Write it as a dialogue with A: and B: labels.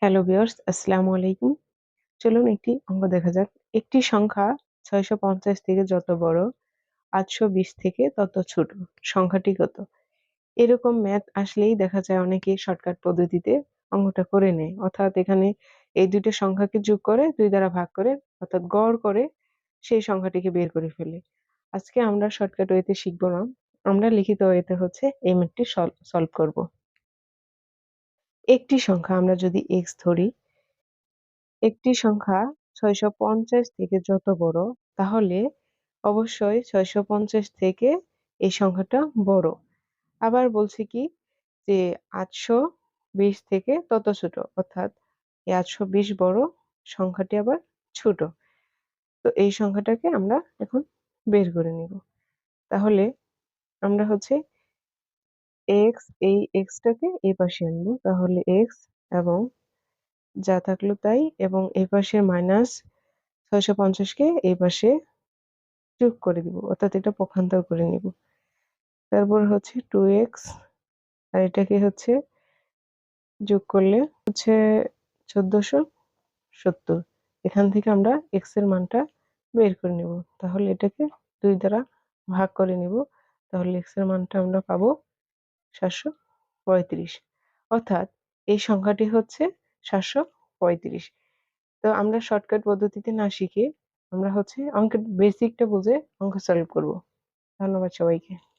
A: Hello viewers, আসসালামু আলাইকুম। চলুন একটি অঙ্ক দেখা যাক। একটি সংখ্যা ৬৫০ থেকে যত বড়, ৮২০ থেকে তত ছোট, সংখ্যাটি কত? এরকম ম্যাথ আসলেই দেখা যায় অনেকে শর্টকাট পদ্ধতিতে অঙ্কটা করে নেয়। অর্থাৎ এখানে এই ২ টা সংখ্যাকে যোগ করে ২ দ্বারা ভাগ করে অর্থাৎ গড় করে সেই সংখ্যাটিকে বের করে ফেলে। আজকে আমরা শর্টকাট ওয়েতে শিখব না। আমরা লিখিত ওয়েতে এই ম্যাথটি সলভ করব। একটি সংখ্যা আমরা যদি x ধরি, একটি সংখ্যা ৬৫০ থেকে যত বড়, তাহলে অবশ্যই ৬৫০ থেকে এই সংখ্যাটা বড়। আবার বলছি কি যে ৮২০ থেকে তত ছোট, অর্থাৎ এই ৮২০ বড়, সংখ্যাটি আবার ছোট। তো এই সংখ্যাটাকে আমরা এখন বের করে নিব। তাহলে আমরা x, এই x টাকে এই পাশে আনবো, তাহলে x এবং যা থাকলো তাই, এবং এই পাশে মাইনাস ৬৫০ কে এই পাশে যোগ করে দিব, অর্থাৎ এটা পক্ষান্তর করে নিব। তারপর 2x, আর এটাকে যোগ করলে ১৪৭০। এখান থেকে আমরা x এর মানটা বের করে নিব। তাহলে এটাকে ২ দ্বারা ভাগ করে নিব। তাহলে x এর মানটা আমরা পাবো ৭৩৫। অর্থাৎ এই সংখ্যাটি ৭৩৫। তো আমরা শর্টকাট পদ্ধতিতে না শিখে আমরা অঙ্কের বেসিকটা বুঝে অঙ্ক সলভ করব। ধন্যবাদ সবাইকে।